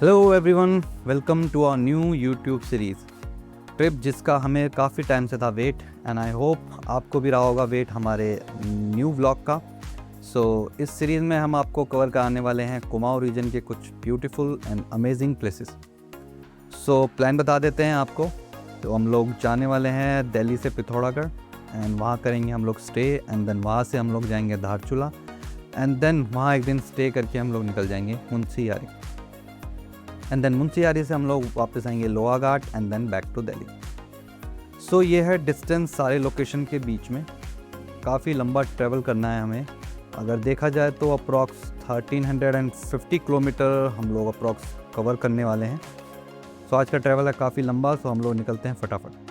Hello everyone, welcome to our new YouTube series trip, जिसका हमें काफ़ी टाइम से था वेट, एंड आई होप आपको भी रहा होगा वेट हमारे न्यू व्लॉग का। इस सीरीज़ में हम आपको कवर कराने वाले हैं कुमाऊं रीजन के कुछ beautiful and amazing places. Plan बता देते हैं आपको। तो हम लोग जाने वाले हैं दिल्ली से पिथौरागढ़, एंड वहाँ करेंगे हम लोग स्टे, एंड देन वहाँ से हम लोग जाएंगे धारचूला, एंड देन वहाँ एक दिन स्टे करके हम लोग निकल जाएंगे मुंशियारी, एंड देन मुंशियारी से हम लोग वापस आएंगे Lohaghat, and then back to Delhi. ये है डिस्टेंस सारे लोकेशन के बीच में। काफ़ी लंबा ट्रैवल करना है हमें। अगर देखा जाए तो अप्रॉक्स 1350 किलोमीटर हम लोग अप्रॉक्स कवर करने वाले हैं। आज का ट्रैवल है काफ़ी लंबा, हम लोग निकलते हैं फटाफट।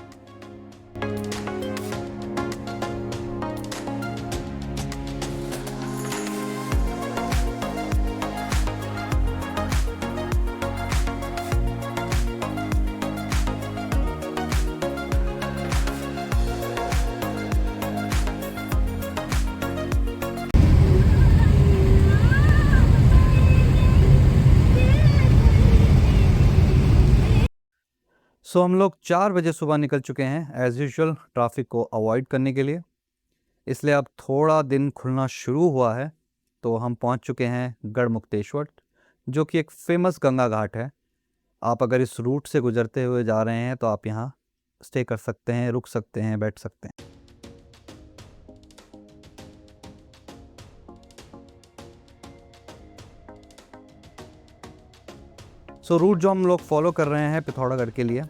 हम लोग 4 बजे सुबह निकल चुके हैं एज़ यूजुअल ट्रैफिक को अवॉइड करने के लिए। इसलिए अब थोड़ा दिन खुलना शुरू हुआ है, तो हम पहुंच चुके हैं गढ़मुक्तेश्वर, जो कि एक फेमस गंगा घाट है। आप अगर इस रूट से गुजरते हुए जा रहे हैं तो आप यहाँ स्टे कर सकते हैं, रुक सकते हैं, बैठ सकते हैं। रूट जो हम लोग फॉलो कर रहे हैं पिथौरागढ़ के लिए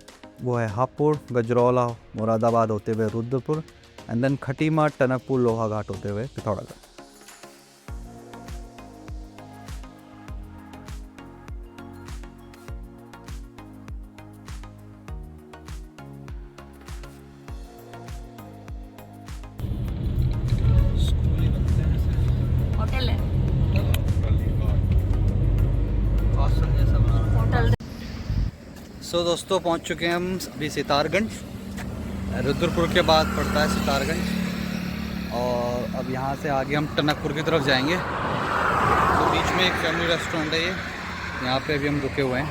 वो है हापुड़, गजरौला, मुरादाबाद होते हुए रुद्रपुर, एंड देन खटीमा, टनकपुर, लोहाघाट होते हुए पिथौरागढ़। होटल है, दोस्तों पहुंच चुके हैं हम अभी सितारगंज। रुद्रपुर के बाद पड़ता है सितारगंज, और अब यहाँ से आगे हम टनकपुर की तरफ जाएंगे। बीच में एक फैमिली रेस्टोरेंट है, ये यहाँ पे अभी हम रुके हुए हैं।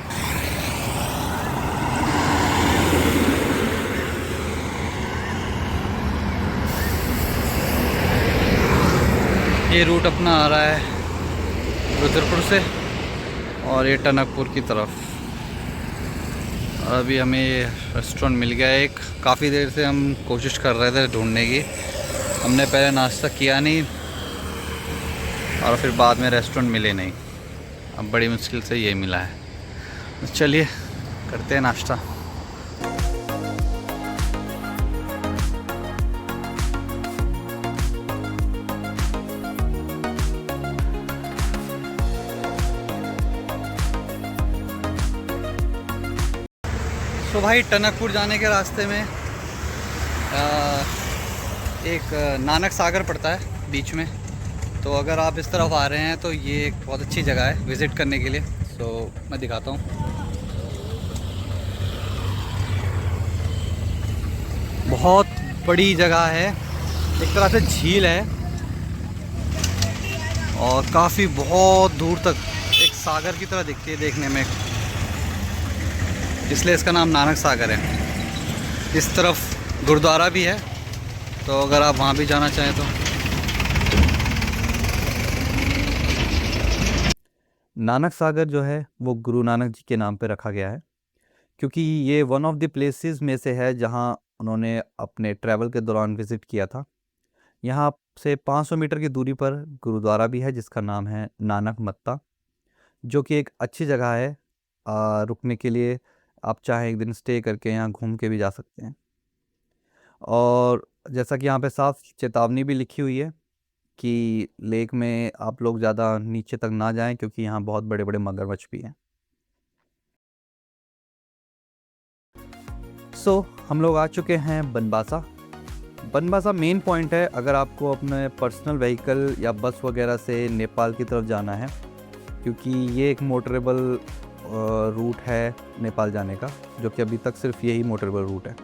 ये रूट अपना आ रहा है रुद्रपुर से, और ये टनकपुर की तरफ। अभी हमें ये रेस्टोरेंट मिल गया एक। काफ़ी देर से हम कोशिश कर रहे थे ढूंढने की। हमने पहले नाश्ता किया नहीं, और फिर बाद में रेस्टोरेंट मिले नहीं। अब बड़ी मुश्किल से ये मिला है। चलिए करते हैं नाश्ता। भाई टनकपुर जाने के रास्ते में एक नानक सागर पड़ता है बीच में। तो अगर आप इस तरफ आ रहे हैं तो ये एक बहुत अच्छी जगह है विज़िट करने के लिए। मैं दिखाता हूँ। बहुत बड़ी जगह है, एक तरह से झील है, और काफ़ी बहुत दूर तक एक सागर की तरह दिखती है देखने में, इसलिए इसका नाम नानक सागर है। इस तरफ गुरुद्वारा भी है, तो अगर आप वहाँ भी जाना चाहें तो। नानक सागर जो है वो गुरु नानक जी के नाम पे रखा गया है, क्योंकि ये वन ऑफ द प्लेसेस में से है जहाँ उन्होंने अपने ट्रैवल के दौरान विज़िट किया था। यहाँ से 500 मीटर की दूरी पर गुरुद्वारा भी है, जिसका नाम है नानक मत्ता, जो कि एक अच्छी जगह है रुकने के लिए। आप चाहे एक दिन स्टे करके यहाँ घूम के भी जा सकते हैं। और जैसा कि यहाँ पे साफ चेतावनी भी लिखी हुई है कि लेक में आप लोग ज़्यादा नीचे तक ना जाएं, क्योंकि यहाँ बहुत बड़े बड़े मगरमच्छ भी हैं। हम लोग आ चुके हैं बनबासा। बनबासा मेन पॉइंट है अगर आपको अपने पर्सनल व्हीकल या बस वगैरह से नेपाल की तरफ जाना है, क्योंकि ये एक मोटरेबल रूट है नेपाल जाने का, जो कि अभी तक सिर्फ यही मोटरेबल रूट है।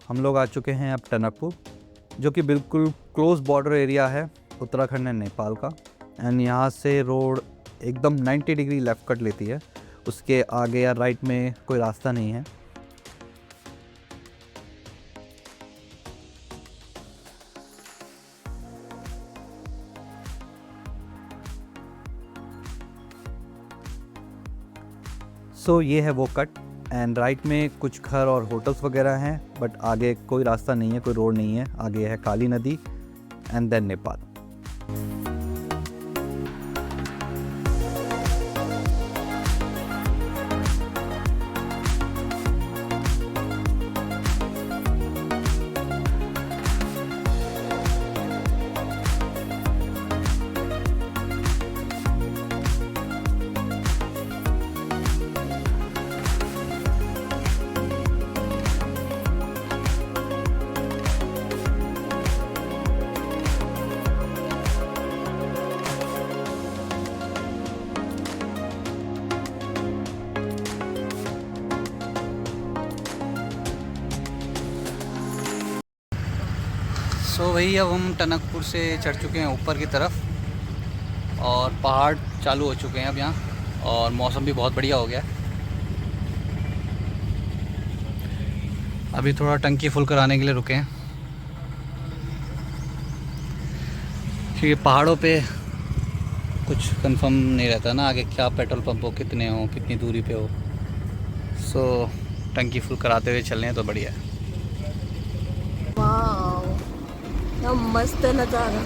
हम लोग आ चुके हैं अब टनकपुर, जो कि बिल्कुल क्लोज बॉर्डर एरिया है उत्तराखंड एंड नेपाल का। एंड यहाँ से रोड एकदम 90 डिग्री लेफ़्ट कट लेती है, उसके आगे या राइट में कोई रास्ता नहीं है। सो ये है वो कट एंड राइट में कुछ घर और होटल्स वगैरह हैं, बट आगे कोई रास्ता नहीं है, कोई रोड नहीं है। आगे है काली नदी एंड देन नेपाल। सो वही अब हम टनकपुर से चढ़ चुके हैं ऊपर की तरफ और पहाड़ चालू हो चुके हैं अब यहाँ, और मौसम भी बहुत बढ़िया हो गया है। अभी थोड़ा टंकी फुल कराने के लिए रुके हैं, क्योंकि पहाड़ों पे कुछ कंफर्म नहीं रहता ना आगे क्या पेट्रोल पंप हो, कितने हो, कितनी दूरी पे हो। सो टंकी फुल कराते हुए चल रहे हैं तो बढ़िया है। मस्त नजारा।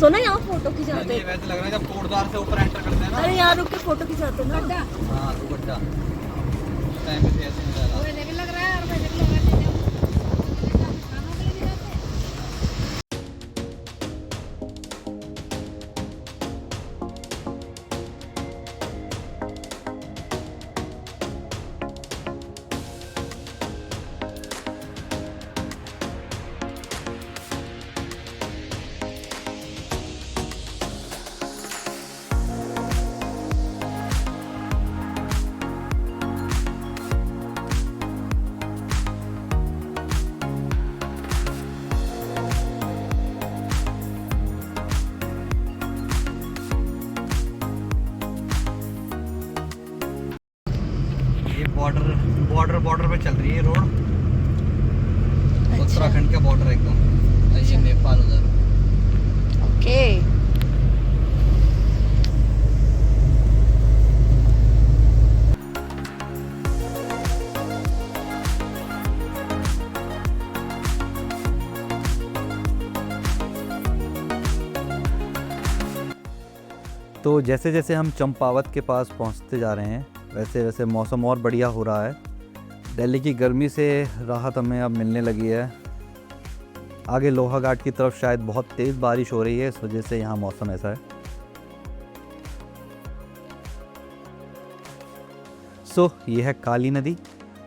सुना यहाँ फोटो खिंचाते हैं। वैसे लग रहा है जब कोटद्वार से ऊपर एंटर करते हैं ना। अरे यहाँ रुक के फोटो खिंचाते हैं ना। हाँ तो गड्ढा उस टाइम पे ऐसे नजारा लग रहा है। और वैसे भी लग रहा है। बॉर्डर पे चल रही है रोड। अच्छा। उत्तराखंड का बॉर्डर एकदम, ऐसे नेपाल उधर। ओके। तो जैसे जैसे हम चंपावत के पास पहुंचते जा रहे हैं, वैसे वैसे मौसम और बढ़िया हो रहा है। दिल्ली की गर्मी से राहत हमें अब मिलने लगी है। आगे लोहाघाट की तरफ शायद बहुत तेज़ बारिश हो रही है, इस वजह से यहाँ मौसम ऐसा है। सो ये है काली नदी,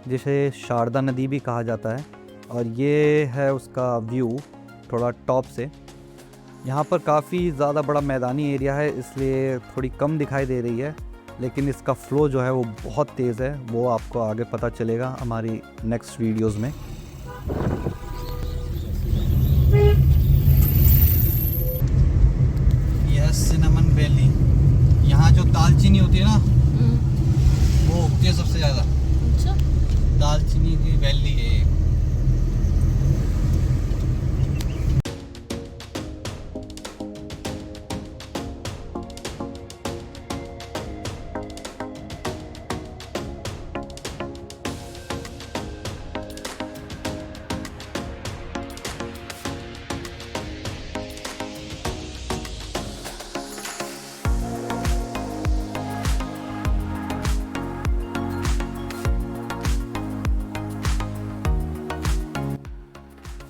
जिसे शारदा नदी भी कहा जाता है, और ये है उसका व्यू थोड़ा टॉप से। यहाँ पर काफ़ी ज़्यादा बड़ा मैदानी एरिया है, इसलिए थोड़ी कम दिखाई दे रही है, लेकिन इसका फ़्लो जो है वो बहुत तेज़ है। वो आपको आगे पता चलेगा हमारी नेक्स्ट वीडियोस में। यह सिनेमन वैली, यहाँ जो दालचीनी होती है ना वो उगती है सबसे ज़्यादा। अच्छा। दालचीनी की वैली है।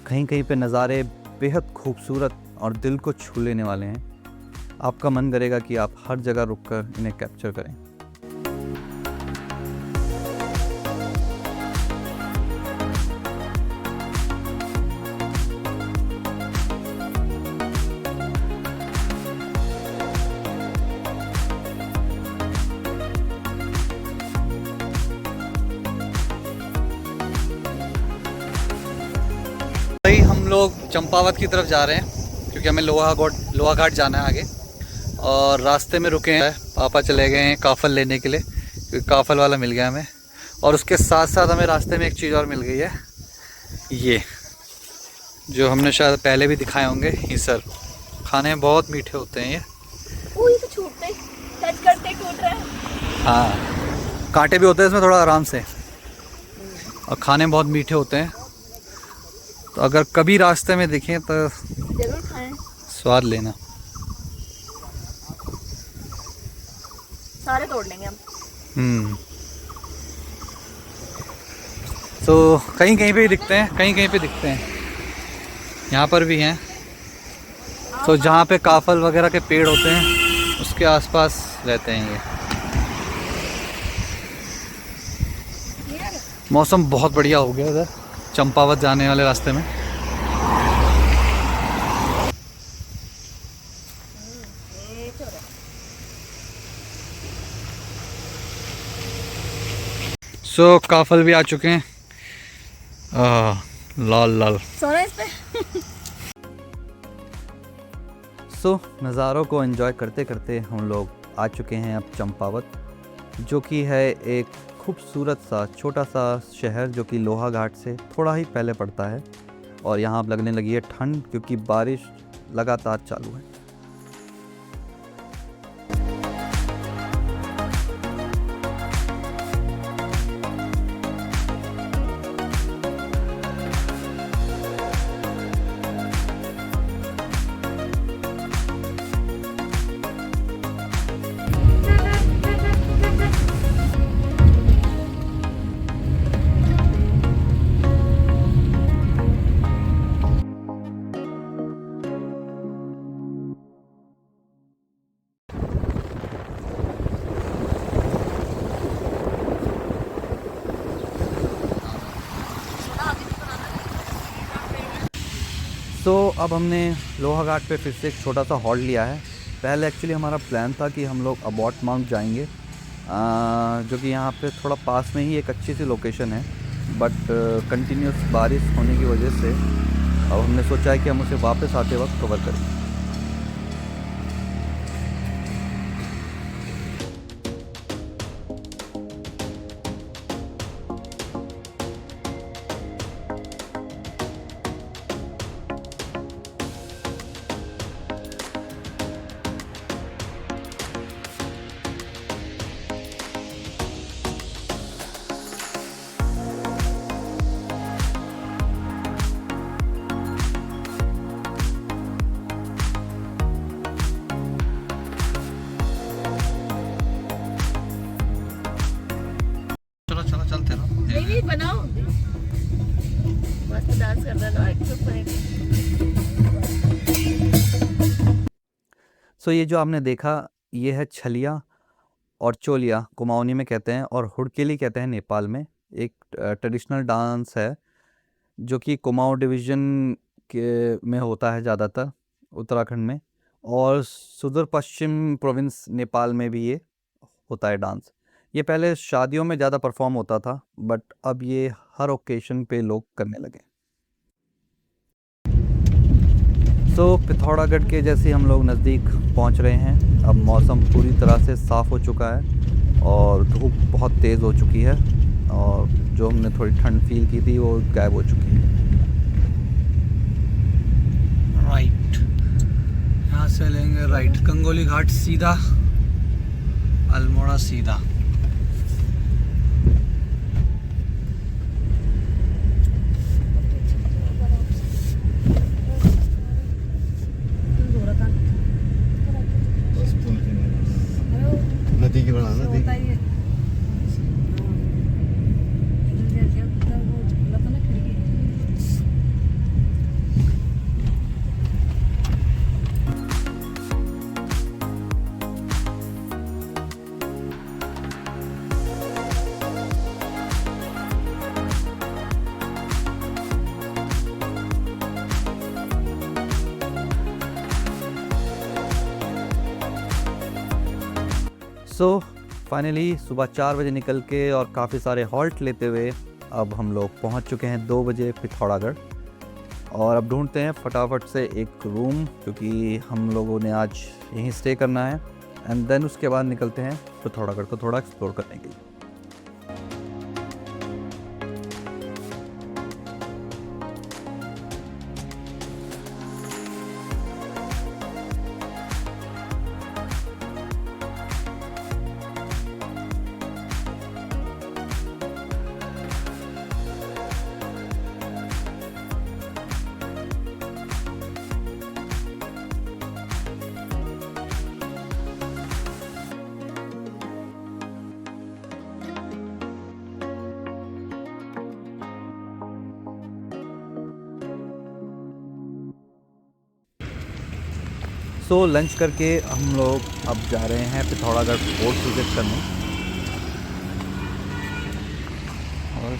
कहीं कहीं पे नज़ारे बेहद खूबसूरत और दिल को छू लेने वाले हैं। आपका मन करेगा कि आप हर जगह रुककर इन्हें कैप्चर करें। लोग चंपावत की तरफ जा रहे हैं क्योंकि हमें लोहा घाट जाना है आगे। और रास्ते में रुके हैं, पापा चले गए हैं काफ़ल लेने के लिए क्योंकि काफ़ल वाला मिल गया हमें। और उसके साथ साथ हमें रास्ते में एक चीज़ और मिल गई है, ये जो हमने शायद पहले भी दिखाए होंगे, हीसर। खाने में बहुत मीठे होते हैं ये। ये तो छूटते टच करते टूट रहा है। हाँ, कांटे भी होते हैं इसमें थोड़ा आराम से, और खाने में बहुत मीठे होते हैं। तो अगर कभी रास्ते में दिखें तो जरूर खाएं, स्वाद लेना। सारे तोड़ लेंगे हम। तो कहीं कहीं पे ही दिखते हैं, कहीं कहीं पे दिखते हैं। यहाँ पर भी हैं। तो जहाँ पे काफल वगैरह के पेड़ होते हैं उसके आसपास रहते हैं ये। मौसम बहुत बढ़िया हो गया इधर चंपावत जाने वाले रास्ते में। सो काफल भी आ चुके हैं। लाल लाल सोना इस पे। सो नज़ारों को एंजॉय करते करते हम लोग आ चुके हैं अब चंपावत, जो कि है एक खूबसूरत सा छोटा सा शहर जो कि लोहा घाट से थोड़ा ही पहले पड़ता है। और यहाँ अब लगने लगी है ठंड क्योंकि बारिश लगातार चालू है। तो अब हमने लोहा घाट पे फिर से एक छोटा सा हॉल्ट लिया है। पहले एक्चुअली हमारा प्लान था कि हम लोग अबॉट माउंट जाएंगे, जो कि यहाँ पे थोड़ा पास में ही एक अच्छी सी लोकेशन है, बट कंटिन्यूस बारिश होने की वजह से अब हमने सोचा है कि हम उसे वापस आते वक्त कवर करेंगे। चलो चलो चलते रहो। नहीं बनाओ, मस्त डांस कर रहा है। सो ये जो आपने देखा ये है छलिया और चोलिया कुमाऊनी में कहते हैं, और हुड़केली कहते हैं नेपाल में। एक ट्रेडिशनल डांस है जो कि कुमाऊँ डिवीज़न के में होता है ज़्यादातर उत्तराखंड में, और सुदूर पश्चिम प्रोविंस नेपाल में भी ये होता है डांस। ये पहले शादियों में ज़्यादा परफॉर्म होता था, बट अब ये हर ओकेशन पे लोग करने लगे। सो पिथौरागढ़ के जैसे हम लोग नज़दीक पहुंच रहे हैं। अब मौसम पूरी तरह से साफ़ हो चुका है और धूप बहुत तेज़ हो चुकी है, और जो हमने थोड़ी ठंड फील की थी वो गायब हो चुकी है। राइट, यहाँ से लेंगे राइट, कंगोली घाट सीधा, अल्मोड़ा सीधा। नदी की बनाना नदी। सो फाइनली सुबह 4 बजे निकल के और काफ़ी सारे हॉल्ट लेते हुए अब हम लोग पहुंच चुके हैं 2 बजे पिथौरागढ़। और अब ढूंढते हैं फटाफट से एक रूम, क्योंकि हम लोगों ने आज यहीं स्टे करना है। एंड देन उसके बाद निकलते हैं पिथौरागढ़ को थोड़ा एक्सप्लोर करने के लिए। तो लंच करके हम लोग अब जा रहे हैं पिथौरागढ़ फोर्ट विजिट करने। और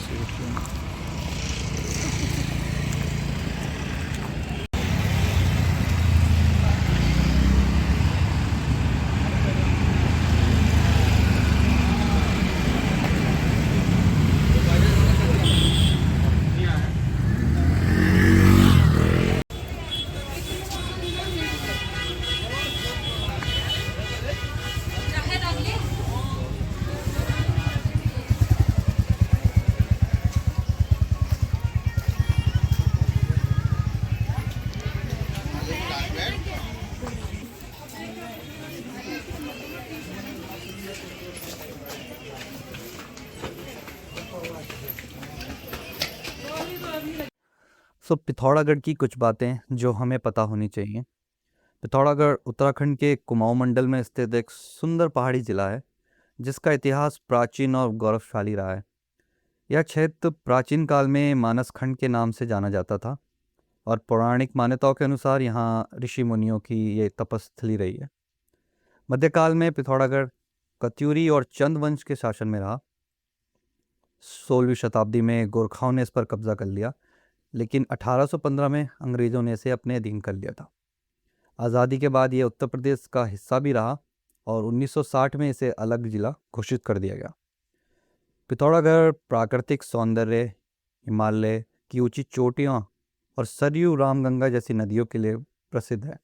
पिथौरागढ़ की कुछ बातें जो हमें पता होनी चाहिए। पिथौरागढ़ उत्तराखंड के कुमाऊं मंडल में स्थित एक सुंदर पहाड़ी जिला है, जिसका इतिहास प्राचीन और गौरवशाली रहा है। यह क्षेत्र प्राचीन काल में मानसखंड के नाम से जाना जाता था और पौराणिक मान्यताओं के अनुसार यहाँ ऋषि मुनियों की ये तपस्थली रही है। मध्यकाल में पिथौरागढ़ कत्यूरी और चंद वंश के शासन में रहा। 16वीं शताब्दी में गोरखाओं ने इस पर कब्जा कर लिया, लेकिन 1815 में अंग्रेज़ों ने इसे अपने अधीन कर लिया था। आज़ादी के बाद ये उत्तर प्रदेश का हिस्सा भी रहा और 1960 में इसे अलग जिला घोषित कर दिया गया। पिथौरागढ़ प्राकृतिक सौंदर्य, हिमालय की ऊंची चोटियाँ और सरयू रामगंगा जैसी नदियों के लिए प्रसिद्ध है।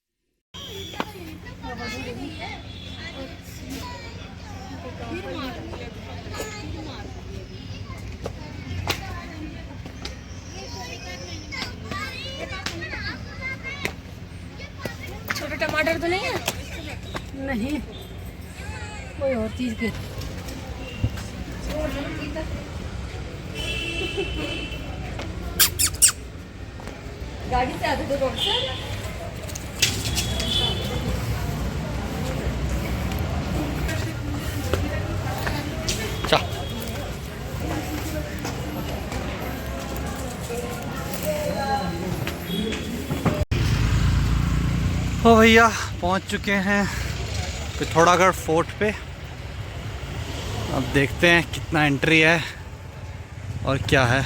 छोटे टमाटर तो नहीं है? नहीं, कोई और चीज के। गाड़ी से आते थे रोड से। हो भैया, पहुंच चुके हैं पिथौरागढ़ फोर्ट पे। अब देखते हैं कितना एंट्री है और क्या है।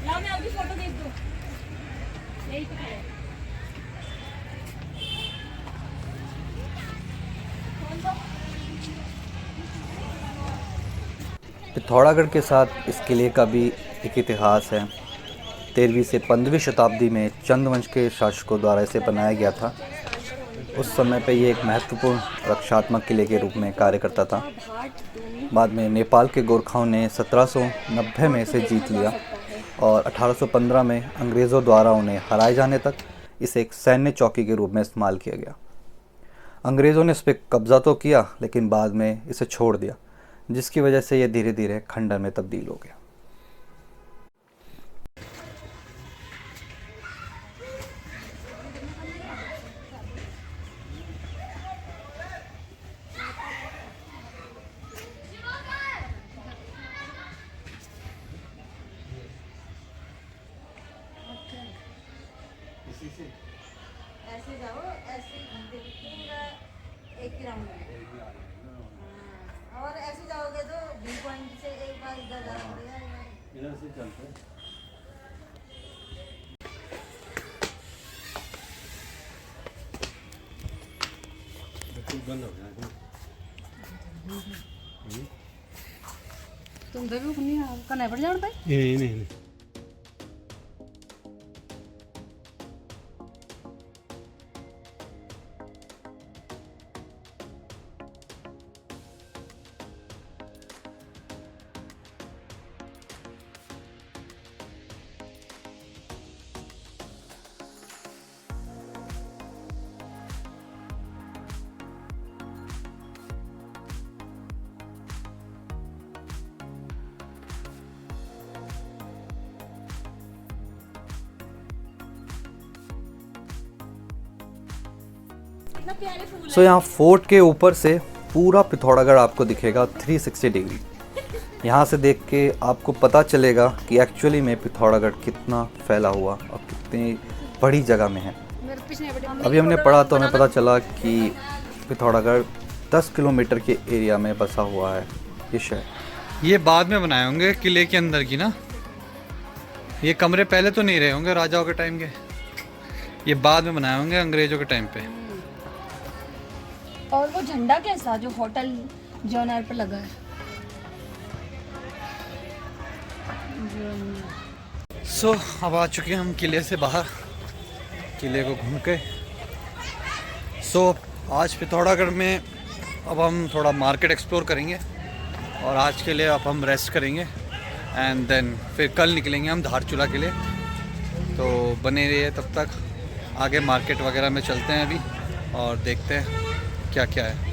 लाओ मैं आपकी फोटो देख दूं। यही तो है। पिथौरागढ़ के साथ इस किले का भी एक इतिहास है। 13वीं से 15वीं शताब्दी में चंद वंश के शासकों द्वारा इसे बनाया गया था। उस समय पे ये एक महत्वपूर्ण रक्षात्मक किले के रूप में कार्य करता था। बाद में नेपाल के गोरखाओं ने 1790 में इसे जीत लिया और 1815 में अंग्रेज़ों द्वारा उन्हें हराए जाने तक इसे एक सैन्य चौकी के रूप में इस्तेमाल किया गया। अंग्रेज़ों ने इस पर कब्ज़ा तो किया, लेकिन बाद में इसे छोड़ दिया, जिसकी वजह से ये धीरे धीरे खंडर में तब्दील हो गया। ऐसे जाओ, ऐसे पूरा एक ही राउंड में। और ऐसे जाओगे तो व्यू पॉइंट से एक बार इधर जा सकते हैं। इधर से चलते हैं। तुम तो भी नहीं कने पड़ जान पे नहीं कितना प्यारे फूल सो यहाँ फोर्ट के ऊपर से पूरा पिथौरागढ़ आपको दिखेगा 360 डिग्री। यहाँ से देख के आपको पता चलेगा कि एक्चुअली में पिथौरागढ़ कितना फैला हुआ और कितनी बड़ी जगह में है। अभी हमने पढ़ा तो हमें पता चला कि पिथौरागढ़ 10 किलोमीटर के एरिया में बसा हुआ है ये शहर। ये बाद में बनाए होंगे किले के अंदर की ना, ये कमरे पहले तो नहीं रहे होंगे राजाओं के टाइम के, ये बाद में बनाए होंगे अंग्रेजों के टाइम पे। और वो झंडा कैसा जो होटल जॉनर पर लगा है? सो अब आ चुके हैं हम किले से बाहर, किले को घूम के। सो आज पिथौरागढ़ में अब हम थोड़ा मार्केट एक्सप्लोर करेंगे और आज के लिए अब हम रेस्ट करेंगे एंड देन फिर कल निकलेंगे हम धारचूला के लिए। तो बने रहिए तब तक, आगे मार्केट वगैरह में चलते हैं अभी और देखते हैं क्या क्या है।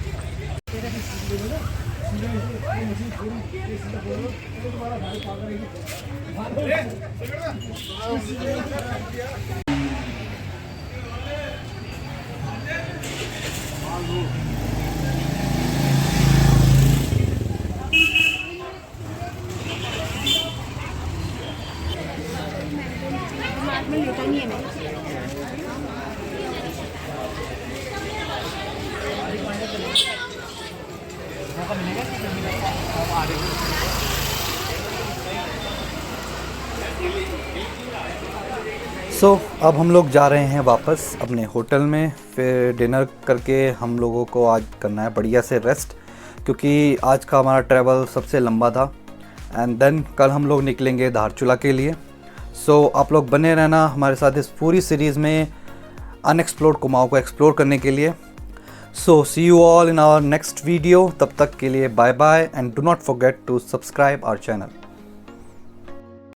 सो अब हम लोग जा रहे हैं वापस अपने होटल में। फिर डिनर करके हम लोगों को आज करना है बढ़िया से रेस्ट, क्योंकि आज का हमारा ट्रैवल सबसे लंबा था। एंड देन कल हम लोग निकलेंगे धारचूला के लिए। सो आप लोग बने रहना हमारे साथ इस पूरी सीरीज़ में अनएक्सप्लोर्ड कुमाऊं को एक्सप्लोर करने के लिए। So see you all in our next video. तब तक के लिए bye bye and do not forget to subscribe our channel.